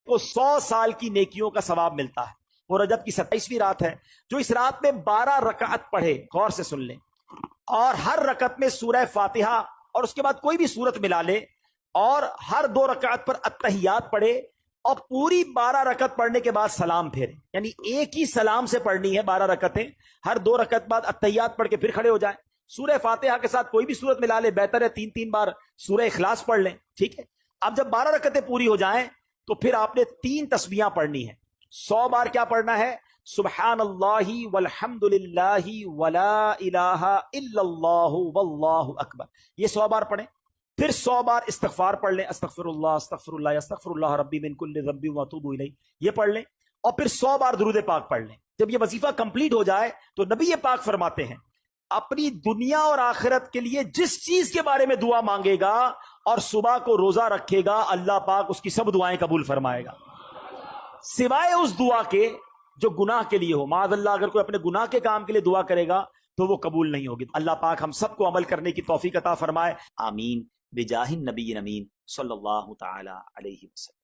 کو 100 سال کی نیکیوں کا ثواب ملتا ہے. وہ رجب کی 27ویں رات ہے. جو اس رات میں 12 رکعت پڑھے، غور سے سن لیں، اور ہر رکعت میں سورہ فاتحہ اور اس کے بعد کوئی بھی سورت ملا لے، اور ہر 2 رکعت پر اتحیات پڑھے، اور پوری 12 رکعت پڑھنے کے بعد سلام پھیرے. یعنی ایک ہی سلام سے پڑھنی ہے 12 رکعتیں. ہر 2 رکعت بعد اتحیات پڑھ کے پھر کھڑے ہو جائیں. سورہ فاتحہ کے ساتھ کوئی بھی سورت ملا لے، بہتر ہے 3 بار سورہ اخلاص پڑھ لیں. ٹھیک ہے. اب جب 12 رکعتیں پوری ہو جائیں تو پھر آپ نے 3 تسبیحاں پڑھنی ہیں. 100 بار کیا پڑھنا ہے؟ سبحان اللہ والحمد للہ ولا الہ الا اللہ واللہ اکبر. یہ 100 بار پڑھیں. پھر 100 بار استغفار پڑھ لیں. استغفر اللہ ربی من کل ذنب واتوب الیہ، یہ پڑھ لیں. اور پھر 100 بار درود پاک پڑھ لیں. جب یہ وظیفہ کمپلیٹ ہو جائے تو نبی پاک فرماتے ہیں اپنی دنیا اور آخرت کے لیے جس چیز کے بارے میں دعا مانگے گا اور صبح کو روزہ رکھے گا، اللہ پاک اس کی سب دعائیں قبول فرمائے گا، سوائے اس دعا کے جو گناہ کے لیے ہو. معاذ اللہ اگر کوئی اپنے گناہ کے کام کے لیے دعا کرے گا تو وہ قبول نہیں ہوگی. اللہ پاک ہم سب کو عمل کرنے کی توفیق عطا فرمائے. آمین بجاہ النبی امین صلی اللہ تعالی علیہ وسلم.